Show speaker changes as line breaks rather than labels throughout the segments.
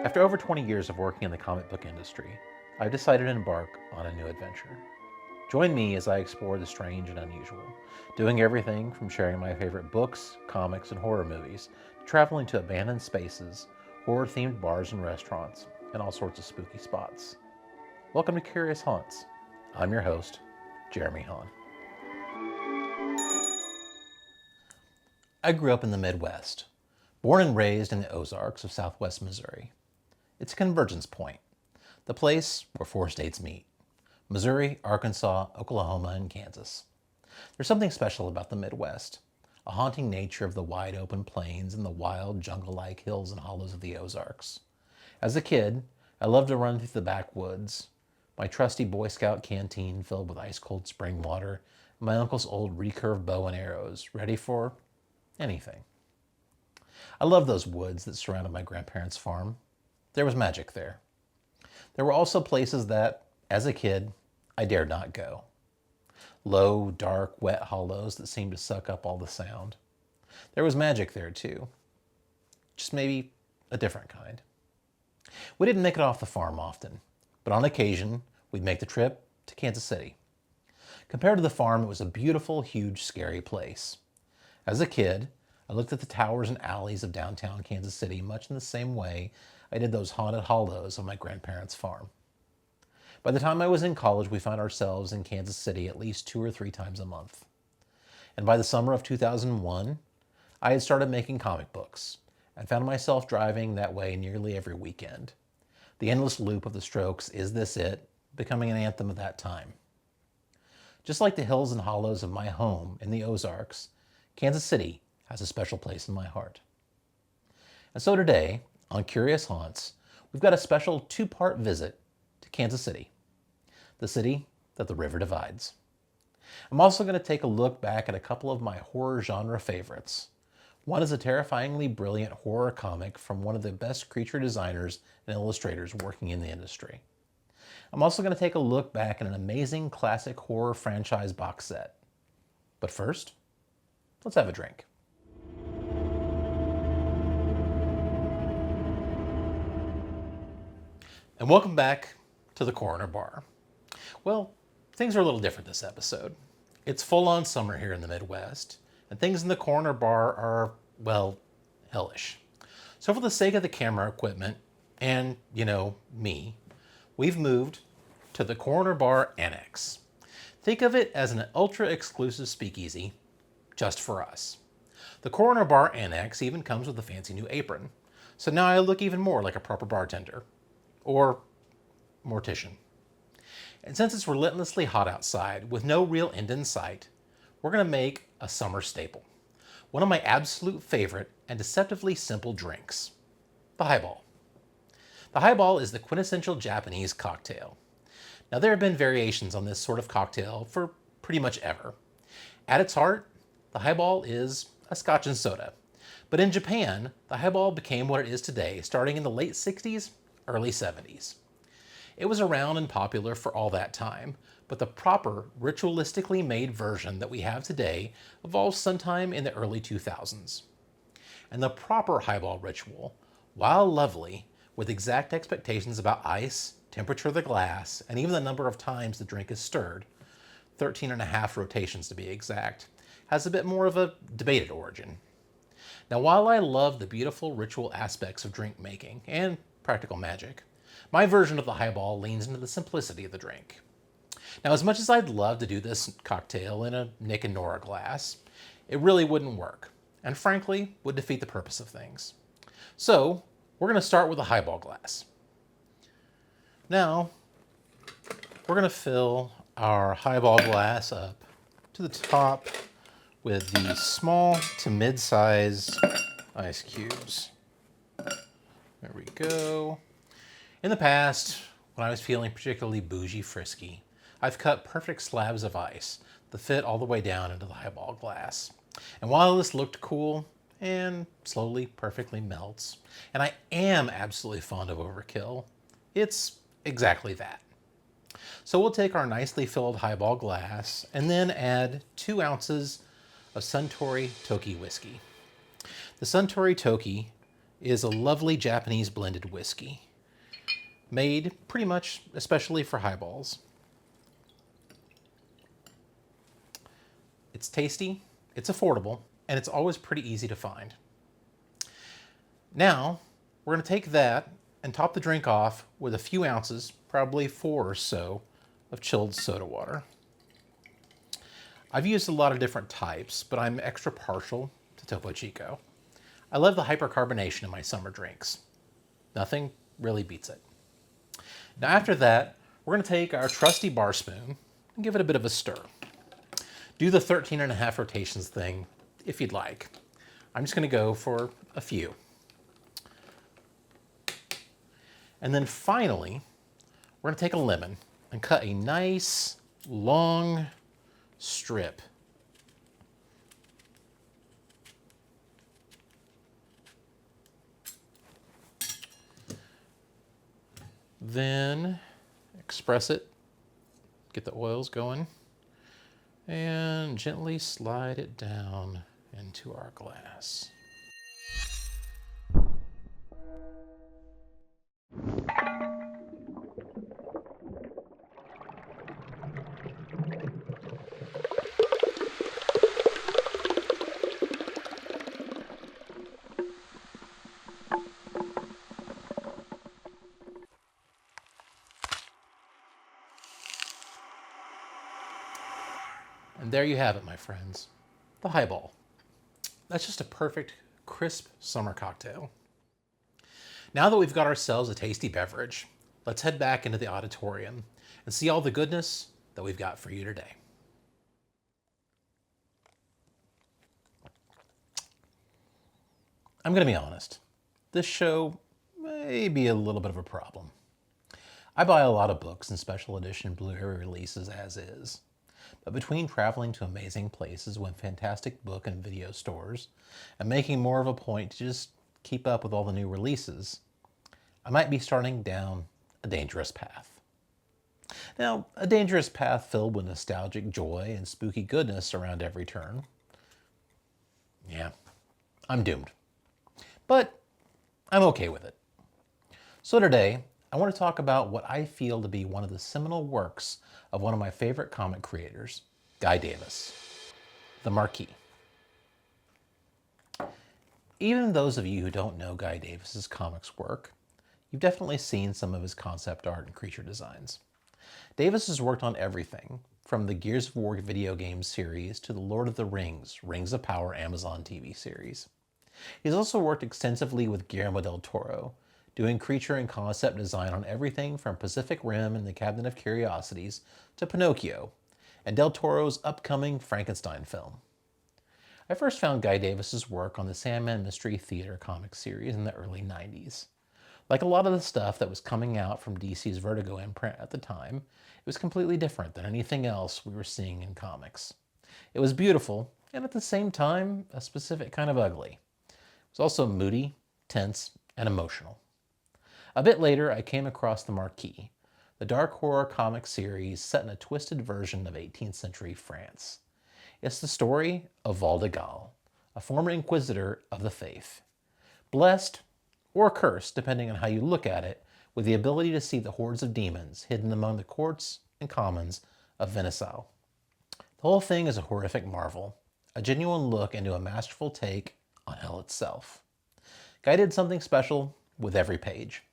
After over 20 years of working in the comic book industry, I've decided to embark on a new adventure. Join me as I explore the strange and unusual, doing everything from sharing my favorite books, comics, and horror movies, to traveling to abandoned spaces, horror-themed bars and restaurants, and all sorts of spooky spots. Welcome to Curious Haunts. I'm your host, Jeremy Haun. I grew up in the Midwest, born and raised in the Ozarks of southwest Missouri. It's a convergence point, the place where four states meet: Missouri, Arkansas, Oklahoma, and Kansas. There's something special about the Midwest, a haunting nature of the wide open plains and the wild jungle-like hills and hollows of the Ozarks. As a kid, I loved to run through the backwoods, my trusty Boy Scout canteen filled with ice-cold spring water, and my uncle's old recurve bow and arrows, ready for anything. I loved those woods that surrounded my grandparents' farm. There was magic there. There were also places that, as a kid, I dared not go. Low, dark, wet hollows that seemed to suck up all the sound. There was magic there too. Just maybe a different kind. We didn't make it off the farm often, but on occasion, we'd make the trip to Kansas City. Compared to the farm, it was a beautiful, huge, scary place. As a kid, I looked at the towers and alleys of downtown Kansas City much in the same way I did those haunted hollows of my grandparents' farm. By the time I was in college, we found ourselves in Kansas City at least 2 or 3 times a month. And by the summer of 2001, I had started making comic books and found myself driving that way nearly every weekend. The endless loop of the Strokes' Is This It becoming an anthem of that time. Just like the hills and hollows of my home in the Ozarks, Kansas City has a special place in my heart. And so today, on Curious Haunts, we've got a special 2-part visit to Kansas City, the city that the river divides. I'm also going to take a look back at a couple of my horror genre favorites. One is a terrifyingly brilliant horror comic from one of the best creature designers and illustrators working in the industry. I'm also going to take a look back at an amazing classic horror franchise box set. But first, let's have a drink. And welcome back to the Coroner Bar. Well, things are a little different this episode. It's full-on summer here in the Midwest, and things in the Coroner Bar are, well, hellish. So for the sake of the camera equipment and, me, we've moved to the Coroner Bar Annex. Think of it as an ultra-exclusive speakeasy just for us. The Coroner Bar Annex even comes with a fancy new apron, so now I look even more like a proper bartender. Or mortician. And since it's relentlessly hot outside with no real end in sight, we're going to make a summer staple. One of my absolute favorite and deceptively simple drinks, the highball. The highball is the quintessential Japanese cocktail. Now there have been variations on this sort of cocktail for pretty much ever. At its heart, the highball is a scotch and soda. But in Japan, the highball became what it is today, starting in the late 60s, early 70s. It was around and popular for all that time, but the proper, ritualistically made version that we have today evolved sometime in the early 2000s. And the proper highball ritual, while lovely, with exact expectations about ice, temperature of the glass, and even the number of times the drink is stirred, 13.5 rotations to be exact, has a bit more of a debated origin. Now, while I love the beautiful ritual aspects of drink making and practical magic, my version of the highball leans into the simplicity of the drink. Now, as much as I'd love to do this cocktail in a Nick and Nora glass, it really wouldn't work, and frankly, would defeat the purpose of things. So, we're going to start with a highball glass. Now, we're going to fill our highball glass up to the top with the small to mid-size ice cubes. There we go. In the past, when I was feeling particularly bougie frisky, I've cut perfect slabs of ice that fit all the way down into the highball glass. And while this looked cool and slowly perfectly melts, and I am absolutely fond of overkill, it's exactly that. So we'll take our nicely filled highball glass and then add 2 ounces of Suntory Toki whiskey. The Suntory Toki is a lovely Japanese blended whiskey, made pretty much especially for highballs. It's tasty, it's affordable, and it's always pretty easy to find. Now, we're going to take that and top the drink off with a few ounces, probably 4 or so, of chilled soda water. I've used a lot of different types, but I'm extra partial to Topo Chico. I love the hypercarbonation in my summer drinks. Nothing really beats it. Now after that, we're going to take our trusty bar spoon and give it a bit of a stir. Do the 13.5 rotations thing if you'd like. I'm just going to go for a few. And then finally, we're going to take a lemon and cut a nice long strip. Then express it, get the oils going, and gently slide it down into our glass. And there you have it, my friends, the Highball. That's just a perfect, crisp summer cocktail. Now that we've got ourselves a tasty beverage, let's head back into the auditorium and see all the goodness that we've got for you today. I'm going to be honest, this show may be a little bit of a problem. I buy a lot of books and special edition Blu-ray releases as is. But between traveling to amazing places with fantastic book and video stores and making more of a point to just keep up with all the new releases, I might be starting down a dangerous path. Now, a dangerous path filled with nostalgic joy and spooky goodness around every turn. Yeah, I'm doomed. But I'm okay with it. So today, I want to talk about what I feel to be one of the seminal works of one of my favorite comic creators, Guy Davis, The Marquis. Even those of you who don't know Guy Davis's comics work, you've definitely seen some of his concept art and creature designs. Davis has worked on everything, from the Gears of War video game series to the Lord of the Rings, Rings of Power Amazon TV series. He's also worked extensively with Guillermo del Toro, doing creature and concept design on everything from Pacific Rim and the Cabinet of Curiosities to Pinocchio, and del Toro's upcoming Frankenstein film. I first found Guy Davis's work on the Sandman Mystery Theater comic series in the early 90s. Like a lot of the stuff that was coming out from DC's Vertigo imprint at the time, it was completely different than anything else we were seeing in comics. It was beautiful, and at the same time, a specific kind of ugly. It was also moody, tense, and emotional. A bit later, I came across The Marquis, the dark horror comic series set in a twisted version of 18th century France. It's the story of Val de Gaulle, a former inquisitor of the faith, blessed or cursed, depending on how you look at it, with the ability to see the hordes of demons hidden among the courts and commons of Venaissac. The whole thing is a horrific marvel, a genuine look into a masterful take on hell itself. Guy did something special with every page.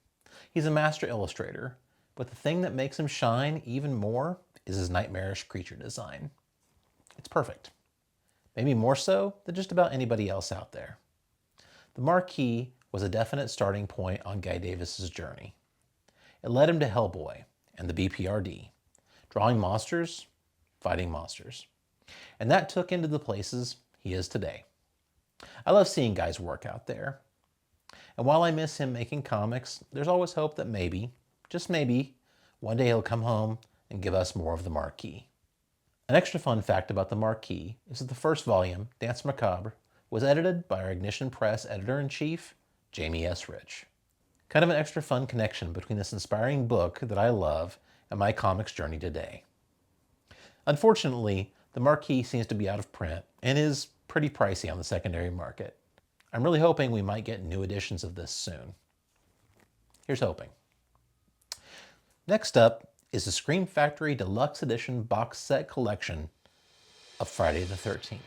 He's a master illustrator, but the thing that makes him shine even more is his nightmarish creature design. It's perfect. Maybe more so than just about anybody else out there. The Marquis was a definite starting point on Guy Davis's journey. It led him to Hellboy and the BPRD, drawing monsters, fighting monsters. And that took him to the places he is today. I love seeing Guy's work out there. And while I miss him making comics, there's always hope that maybe, just maybe, one day he'll come home and give us more of the Marquis. An extra fun fact about the Marquis is that the first volume, Dance Macabre, was edited by our Ignition Press editor-in-chief, Jamie S. Rich. Kind of an extra fun connection between this inspiring book that I love and my comics journey today. Unfortunately, the Marquis seems to be out of print and is pretty pricey on the secondary market. I'm really hoping we might get new editions of this soon. Here's hoping. Next up is the Scream Factory Deluxe Edition box set collection of Friday the 13th.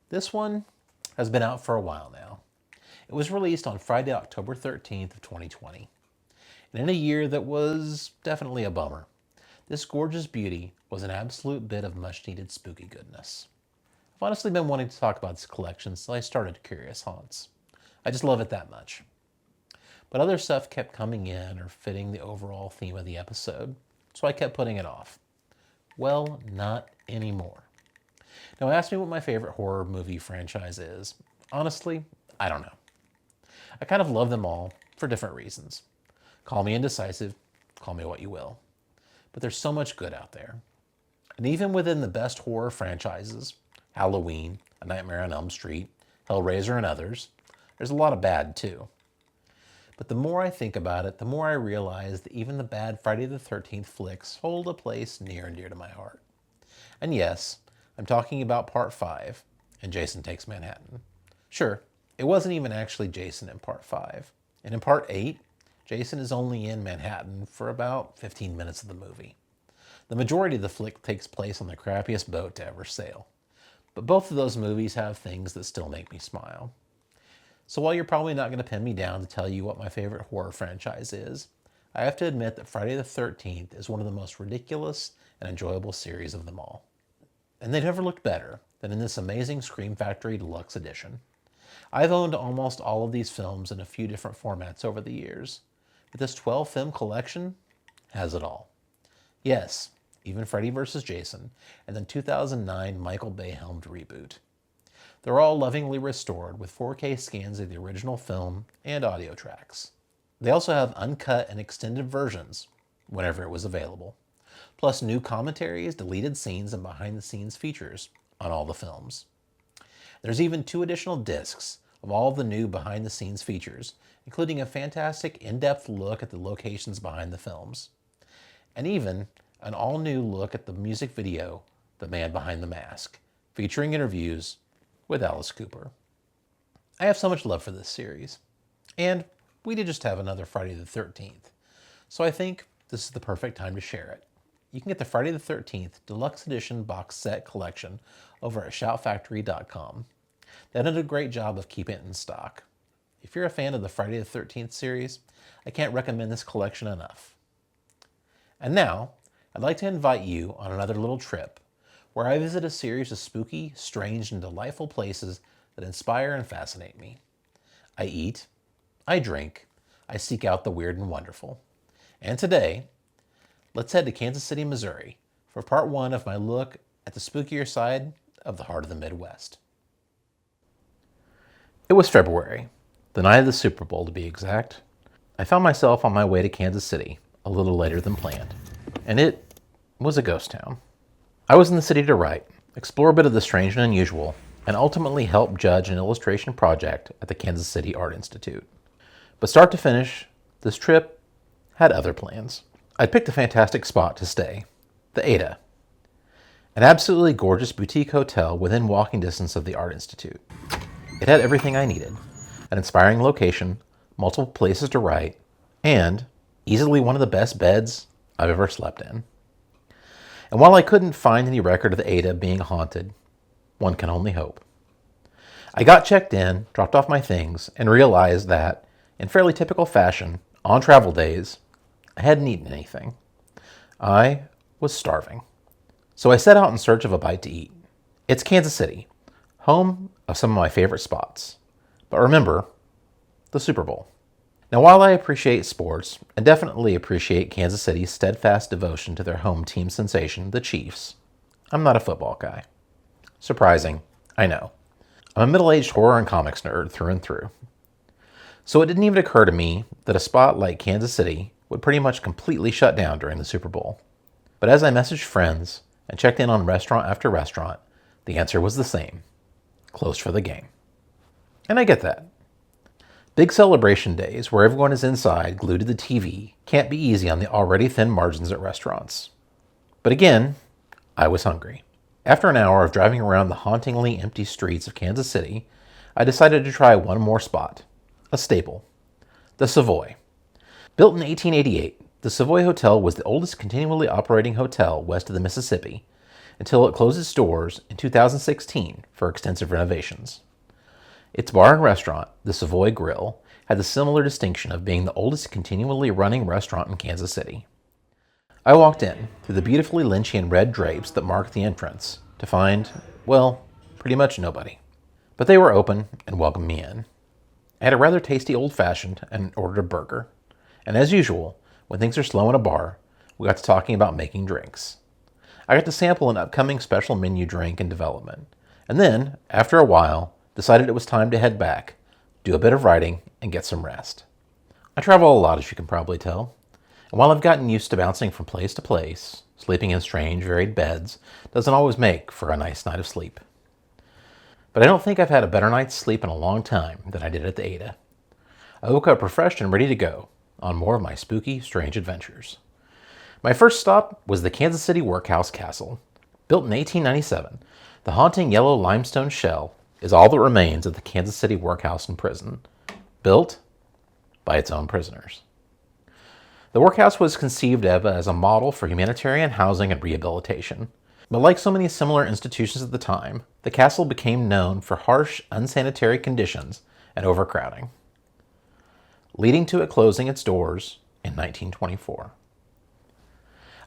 This one has been out for a while now. It was released on Friday, October 13th of 2020. And in a year that was definitely a bummer, this gorgeous beauty was an absolute bit of much-needed spooky goodness. I've honestly been wanting to talk about this collection since I started Curious Haunts. I just love it that much. But other stuff kept coming in or fitting the overall theme of the episode, so I kept putting it off. Well, not anymore. Now, ask me what my favorite horror movie franchise is. Honestly, I don't know. I kind of love them all for different reasons. Call me indecisive, call me what you will. But there's so much good out there. And even within the best horror franchises, Halloween, A Nightmare on Elm Street, Hellraiser, and others, there's a lot of bad too. But the more I think about it, the more I realize that even the bad Friday the 13th flicks hold a place near and dear to my heart. And yes, I'm talking about Part 5, and Jason Takes Manhattan. Sure, it wasn't even actually Jason in Part 5. And in Part 8, Jason is only in Manhattan for about 15 minutes of the movie. The majority of the flick takes place on the crappiest boat to ever sail. But both of those movies have things that still make me smile. So while you're probably not going to pin me down to tell you what my favorite horror franchise is, I have to admit that Friday the 13th is one of the most ridiculous and enjoyable series of them all. And they never looked better than in this amazing Scream Factory Deluxe Edition. I've owned almost all of these films in a few different formats over the years, but this 12-film collection has it all. Yes, even Freddy vs. Jason, and the 2009 Michael Bay-helmed reboot. They're all lovingly restored with 4K scans of the original film and audio tracks. They also have uncut and extended versions whenever it was available, plus new commentaries, deleted scenes, and behind-the-scenes features on all the films. There's even 2 additional discs of all the new behind-the-scenes features, including a fantastic in-depth look at the locations behind the films, and even an all-new look at the music video, The Man Behind the Mask, featuring interviews with Alice Cooper. I have so much love for this series, and we did just have another Friday the 13th, so I think this is the perfect time to share it. You can get the Friday the 13th Deluxe Edition box set collection over at shoutfactory.com. They did a great job of keeping it in stock. If you're a fan of the Friday the 13th series, I can't recommend this collection enough. And now, I'd like to invite you on another little trip where I visit a series of spooky, strange, and delightful places that inspire and fascinate me. I eat, I drink, I seek out the weird and wonderful. And today, let's head to Kansas City, Missouri for part 1 of my look at the spookier side of the heart of the Midwest. It was February, the night of the Super Bowl to be exact. I found myself on my way to Kansas City a little later than planned, and it was a ghost town. I was in the city to write, explore a bit of the strange and unusual, and ultimately help judge an illustration project at the Kansas City Art Institute. But start to finish, this trip had other plans. I'd picked a fantastic spot to stay, the Ada, an absolutely gorgeous boutique hotel within walking distance of the Art Institute. It had everything I needed, an inspiring location, multiple places to write, and easily one of the best beds I've ever slept in. And while I couldn't find any record of the Ada being haunted, one can only hope. I got checked in, dropped off my things, and realized that, in fairly typical fashion, on travel days, I hadn't eaten anything. I was starving. So I set out in search of a bite to eat. It's Kansas City, home of some of my favorite spots. But remember, the Super Bowl. Now, while I appreciate sports, and definitely appreciate Kansas City's steadfast devotion to their home team sensation, the Chiefs, I'm not a football guy. Surprising, I know. I'm a middle-aged horror and comics nerd through and through. So it didn't even occur to me that a spot like Kansas City would pretty much completely shut down during the Super Bowl. But as I messaged friends and checked in on restaurant after restaurant, the answer was the same. Closed for the game. And I get that. Big celebration days where everyone is inside glued to the TV can't be easy on the already thin margins at restaurants. But again, I was hungry. After an hour of driving around the hauntingly empty streets of Kansas City, I decided to try one more spot, a staple, the Savoy. Built in 1888, the Savoy Hotel was the oldest continually operating hotel west of the Mississippi until it closed its doors in 2016 for extensive renovations. Its bar and restaurant, the Savoy Grill, had the similar distinction of being the oldest continually running restaurant in Kansas City. I walked in through the beautifully Lynchian red drapes that marked the entrance to find, well, pretty much nobody. But they were open and welcomed me in. I had a rather tasty old-fashioned and ordered a burger. And as usual, when things are slow in a bar, we got to talking about making drinks. I got to sample an upcoming special menu drink in development, and then, after a while, decided it was time to head back, do a bit of writing, and get some rest. I travel a lot, as you can probably tell. And while I've gotten used to bouncing from place to place, sleeping in strange, varied beds doesn't always make for a nice night of sleep. But I don't think I've had a better night's sleep in a long time than I did at the Ada. I woke up refreshed and ready to go on more of my spooky, strange adventures. My first stop was the Kansas City Workhouse Castle. Built in 1897, the haunting yellow limestone shell is all that remains of the Kansas City Workhouse and Prison, built by its own prisoners. The workhouse was conceived of as a model for humanitarian housing and rehabilitation. But like so many similar institutions at the time, the castle became known for harsh, unsanitary conditions and overcrowding, leading to it closing its doors in 1924.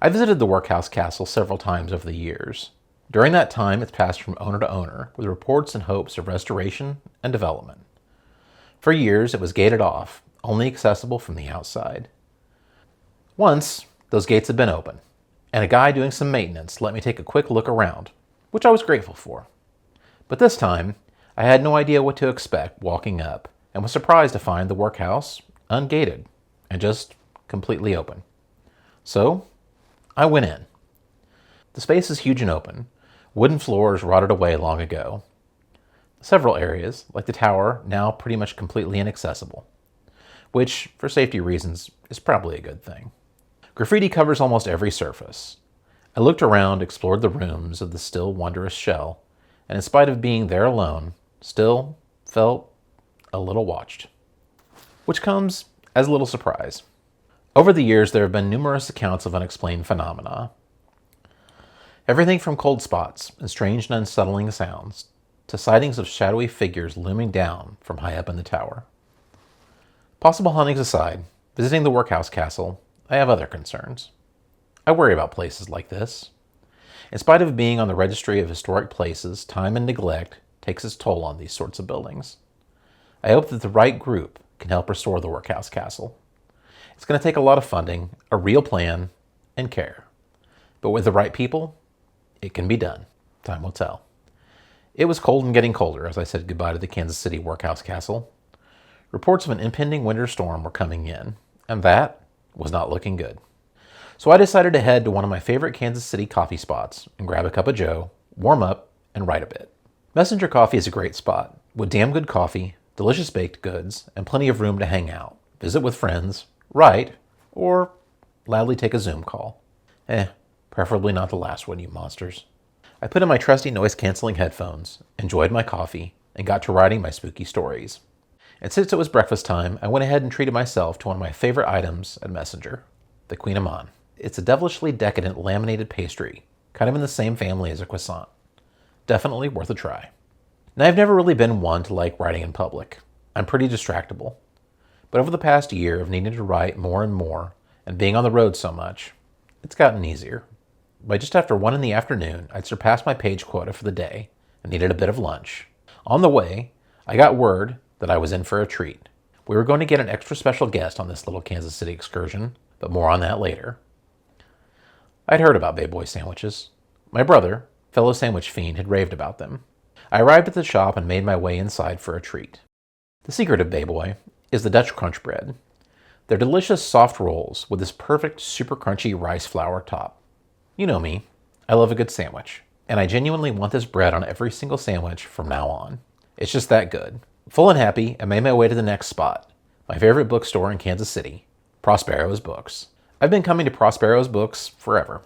I visited the workhouse castle several times over the years. During that time, it's passed from owner to owner, with reports and hopes of restoration and development. For years, it was gated off, only accessible from the outside. Once, those gates had been open, and a guy doing some maintenance let me take a quick look around, which I was grateful for. But this time, I had no idea what to expect walking up, and was surprised to find the workhouse ungated and just completely open. So, I went in. The space is huge and open. Wooden floors rotted away long ago. Several areas, like the tower, now pretty much completely inaccessible, which, for safety reasons, is probably a good thing. Graffiti covers almost every surface. I looked around, explored the rooms of the still wondrous shell, and in spite of being there alone, still felt a little watched. Which comes as a little surprise. Over the years, there have been numerous accounts of unexplained phenomena. Everything from cold spots and strange and unsettling sounds to sightings of shadowy figures looming down from high up in the tower. Possible hauntings aside, visiting the workhouse castle, I have other concerns. I worry about places like this. In spite of being on the registry of historic places, time and neglect takes its toll on these sorts of buildings. I hope that the right group can help restore the workhouse castle. It's going to take a lot of funding, a real plan, and care. But with the right people, it can be done. Time will tell. It was cold and getting colder as I said goodbye to the Kansas City Workhouse Castle. Reports of an impending winter storm were coming in, and that was not looking good. So I decided to head to one of my favorite Kansas City coffee spots and grab a cup of joe, warm up, and write a bit. Messenger Coffee is a great spot, with damn good coffee, delicious baked goods, and plenty of room to hang out, visit with friends, write, or loudly take a Zoom call. Preferably not the last one, you monsters. I put in my trusty noise-canceling headphones, enjoyed my coffee, and got to writing my spooky stories. And since it was breakfast time, I went ahead and treated myself to one of my favorite items at Messenger, the Queen of Mon. It's a devilishly decadent laminated pastry, kind of in the same family as a croissant. Definitely worth a try. Now, I've never really been one to like writing in public. I'm pretty distractible. But over the past year of needing to write more and more, and being on the road so much, it's gotten easier. By just after 1 in the afternoon, I'd surpassed my page quota for the day and needed a bit of lunch. On the way, I got word that I was in for a treat. We were going to get an extra special guest on this little Kansas City excursion, but more on that later. I'd heard about Bay Boy sandwiches. My brother, fellow sandwich fiend, had raved about them. I arrived at the shop and made my way inside for a treat. The secret of Bay Boy is the Dutch crunch bread. They're delicious soft rolls with this perfect super crunchy rice flour top. You know me, I love a good sandwich, and I genuinely want this bread on every single sandwich from now on. It's just that good. Full and happy, I made my way to the next spot, my favorite bookstore in Kansas City, Prospero's Books. I've been coming to Prospero's Books forever.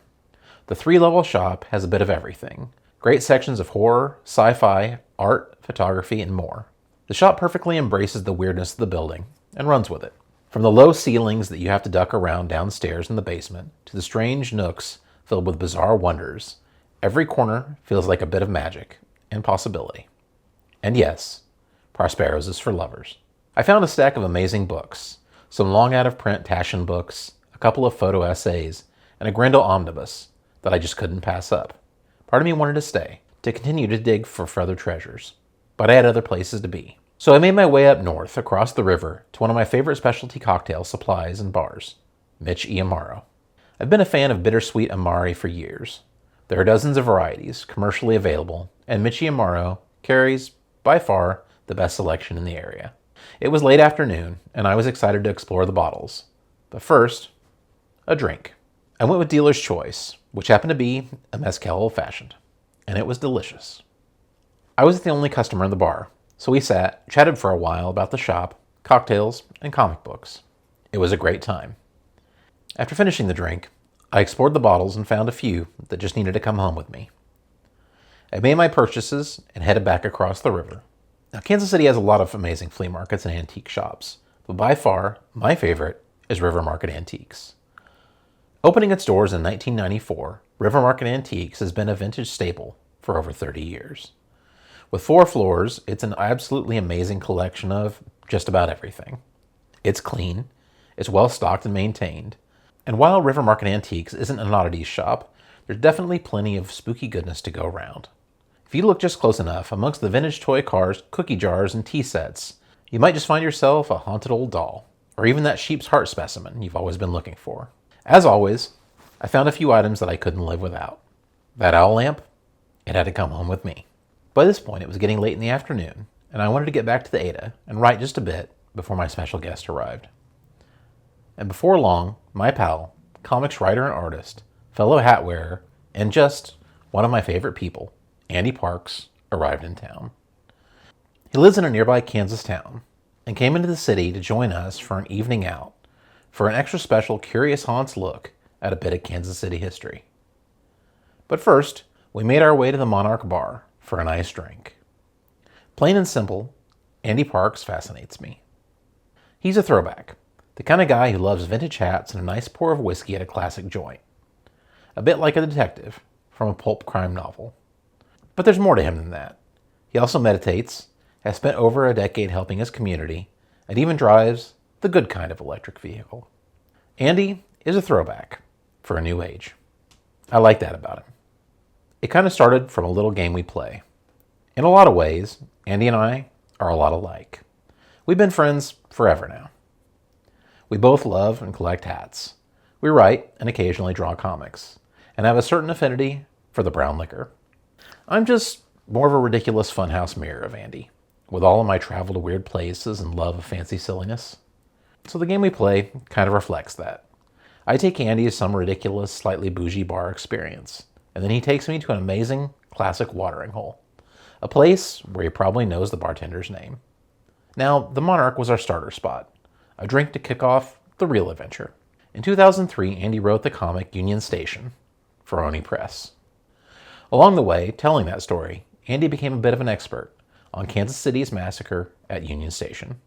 The 3-level shop has a bit of everything. Great sections of horror, sci-fi, art, photography, and more. The shop perfectly embraces the weirdness of the building and runs with it. From the low ceilings that you have to duck around downstairs in the basement to the strange nooks filled with bizarre wonders, every corner feels like a bit of magic and possibility. And yes, Prospero's is for lovers. I found a stack of amazing books, some long out-of-print Taschen books, a couple of photo essays, and a Grendel omnibus that I just couldn't pass up. Part of me wanted to stay, to continue to dig for further treasures, but I had other places to be. So I made my way up north, across the river, to one of my favorite specialty cocktail supplies and bars, Mich y Amaro. I've been a fan of bittersweet Amari for years. There are dozens of varieties commercially available, and Mich y Amaro carries, by far, the best selection in the area. It was late afternoon, and I was excited to explore the bottles. But first, a drink. I went with dealer's choice, which happened to be a mezcal old-fashioned, and it was delicious. I was the only customer in the bar, so we sat, chatted for a while about the shop, cocktails, and comic books. It was a great time. After finishing the drink, I explored the bottles and found a few that just needed to come home with me. I made my purchases and headed back across the river. Now, Kansas City has a lot of amazing flea markets and antique shops, but by far, my favorite is River Market Antiques. Opening its doors in 1994, River Market Antiques has been a vintage staple for over 30 years. With 4 floors, it's an absolutely amazing collection of just about everything. It's clean, it's well stocked and maintained, and while River Market Antiques isn't an oddities shop, there's definitely plenty of spooky goodness to go around. If you look just close enough, amongst the vintage toy cars, cookie jars, and tea sets, you might just find yourself a haunted old doll, or even that sheep's heart specimen you've always been looking for. As always, I found a few items that I couldn't live without. That owl lamp, it had to come home with me. By this point, it was getting late in the afternoon, and I wanted to get back to the Ada and write just a bit before my special guest arrived. And before long, my pal, comics writer and artist, fellow hat wearer, and just one of my favorite people, Andy Parks, arrived in town. He lives in a nearby Kansas town and came into the city to join us for an evening out for an extra special Curious Haunts look at a bit of Kansas City history. But first, we made our way to the Monarch Bar for a nice drink. Plain and simple, Andy Parks fascinates me. He's a throwback, the kind of guy who loves vintage hats and a nice pour of whiskey at a classic joint. A bit like a detective from a pulp crime novel. But there's more to him than that. He also meditates, has spent over a decade helping his community, and even drives the good kind of electric vehicle. Andy is a throwback for a new age. I like that about him. It kind of started from a little game we play. In a lot of ways, Andy and I are a lot alike. We've been friends forever now. We both love and collect hats. We write and occasionally draw comics, and have a certain affinity for the brown liquor. I'm just more of a ridiculous funhouse mirror of Andy, with all of my travel to weird places and love of fancy silliness. So the game we play kind of reflects that. I take Andy to some ridiculous, slightly bougie bar experience, and then he takes me to an amazing, classic watering hole. A place where he probably knows the bartender's name. Now, the Monarch was our starter spot, a drink to kick off the real adventure. In 2003, Andy wrote the comic Union Station for Oni Press. Along the way, telling that story, Andy became a bit of an expert on Kansas City's massacre at Union Station.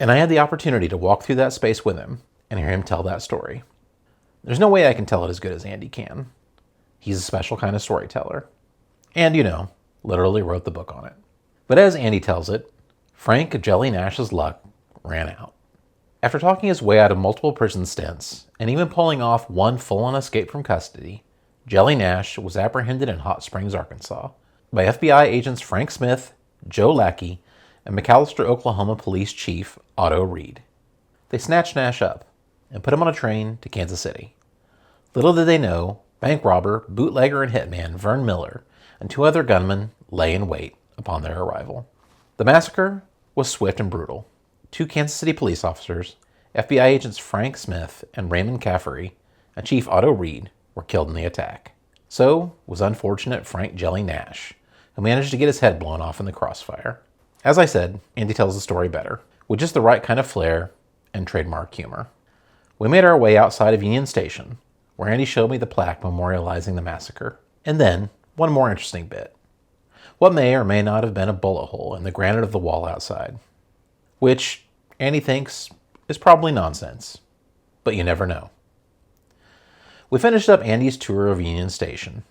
And I had the opportunity to walk through that space with him and hear him tell that story. There's no way I can tell it as good as Andy can. He's a special kind of storyteller. And, literally wrote the book on it. But as Andy tells it, Frank Jelly Nash's luck ran out. After talking his way out of multiple prison stints, and even pulling off one full-on escape from custody, Jelly Nash was apprehended in Hot Springs, Arkansas, by FBI agents Frank Smith, Joe Lackey, and McAllister, Oklahoma Police Chief Otto Reed. They snatched Nash up and put him on a train to Kansas City. Little did they know, bank robber, bootlegger, and hitman Vern Miller and 2 other gunmen lay in wait upon their arrival. The massacre was swift and brutal. 2 Kansas City police officers, FBI agents Frank Smith and Raymond Caffery, and Chief Otto Reed were killed in the attack. So was unfortunate Frank Jelly Nash, who managed to get his head blown off in the crossfire. As I said, Andy tells the story better, with just the right kind of flair and trademark humor. We made our way outside of Union Station, where Andy showed me the plaque memorializing the massacre. And then, one more interesting bit. what may or may not have been a bullet hole in the granite of the wall outside, which Andy thinks is probably nonsense, but you never know. We finished up Andy's tour of Union Station.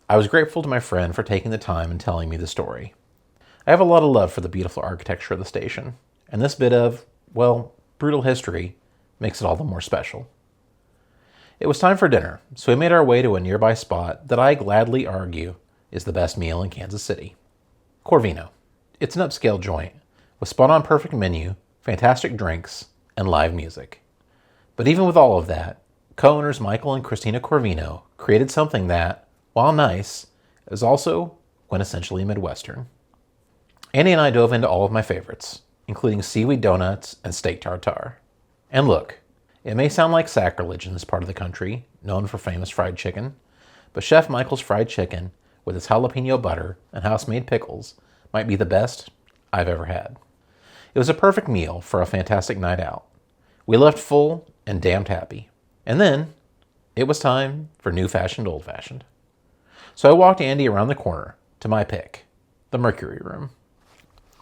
I was grateful to my friend for taking the time and telling me the story. I have a lot of love for the beautiful architecture of the station, and this bit of, well, brutal history makes it all the more special. It was time for dinner, so we made our way to a nearby spot that I gladly argue is the best meal in Kansas City. Corvino. It's an upscale joint with spot-on perfect menu, fantastic drinks, and live music. But even with all of that, co-owners Michael and Christina Corvino created something that, while nice, is also quintessentially Midwestern. Andy and I dove into all of my favorites, including seaweed donuts and steak tartare. And look, it may sound like sacrilege in this part of the country, known for famous fried chicken, but Chef Michael's fried chicken, with its jalapeno butter and house-made pickles, might be the best I've ever had. It was a perfect meal for a fantastic night out. We left full and damned happy. And then, it was time for new-fashioned old-fashioned. So I walked Andy around the corner to my pick, the Mercury Room.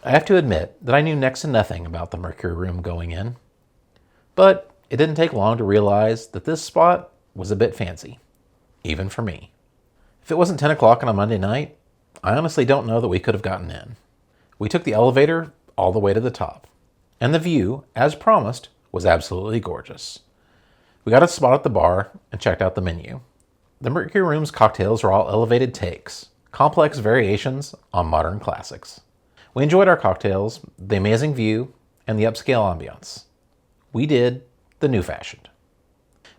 I have to admit that I knew next to nothing about the Mercury Room going in, but it didn't take long to realize that this spot was a bit fancy, even for me. If it wasn't 10 o'clock on a Monday night, I honestly don't know that we could have gotten in. We took the elevator all the way to the top, and the view, as promised, was absolutely gorgeous. We got a spot at the bar and checked out the menu. The Mercury Room's cocktails are all elevated takes, complex variations on modern classics. We enjoyed our cocktails, the amazing view, and the upscale ambiance. We did the new-fashioned.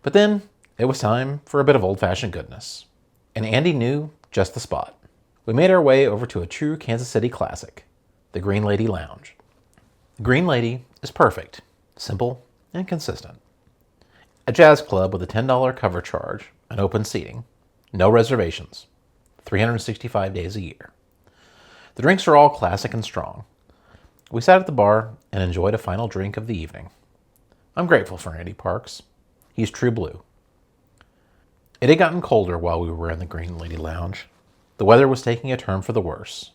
But then it was time for a bit of old-fashioned goodness. And Andy knew just the spot. We made our way over to a true Kansas City classic, the Green Lady Lounge. The Green Lady is perfect, simple, and consistent. A jazz club with a $10 cover charge and open seating. No reservations. 365 days a year. The drinks are all classic and strong. We sat at the bar and enjoyed a final drink of the evening. I'm grateful for Andy Parks. He's true blue. It had gotten colder while we were in the Green Lady Lounge. The weather was taking a turn for the worse.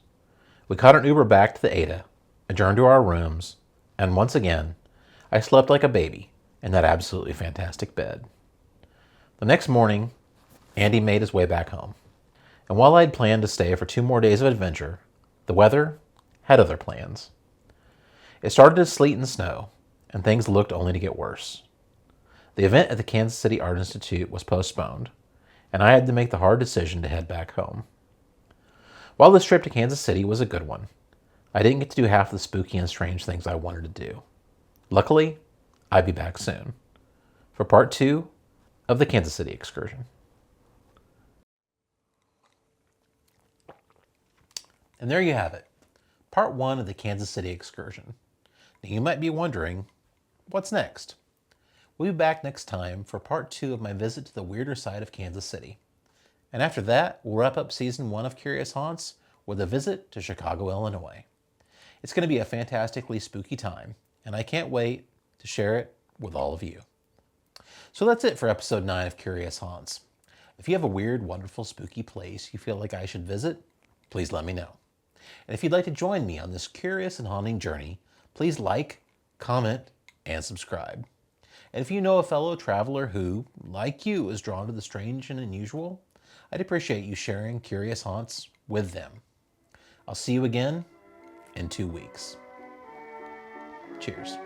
We caught an Uber back to the Ada, adjourned to our rooms, and once again, I slept like a baby in that absolutely fantastic bed. The next morning, Andy made his way back home. And while I'd planned to stay for 2 more days of adventure, the weather had other plans. It started to sleet and snow, and things looked only to get worse. The event at the Kansas City Art Institute was postponed, and I had to make the hard decision to head back home. While this trip to Kansas City was a good one, I didn't get to do half the spooky and strange things I wanted to do. Luckily, I'd be back soon for part 2 of the Kansas City excursion. And there you have it, part 1 of the Kansas City excursion. Now you might be wondering, what's next? We'll be back next time for part 2 of my visit to the weirder side of Kansas City. And after that, we'll wrap up season 1 of Curious Haunts with a visit to Chicago, Illinois. It's going to be a fantastically spooky time, and I can't wait to share it with all of you. So that's it for episode 9 of Curious Haunts. If you have a weird, wonderful, spooky place you feel like I should visit, please let me know. And if you'd like to join me on this curious and haunting journey, please like, comment, and subscribe. And if you know a fellow traveler who, like you, is drawn to the strange and unusual, I'd appreciate you sharing Curious Haunts with them. I'll see you again in 2 weeks. Cheers.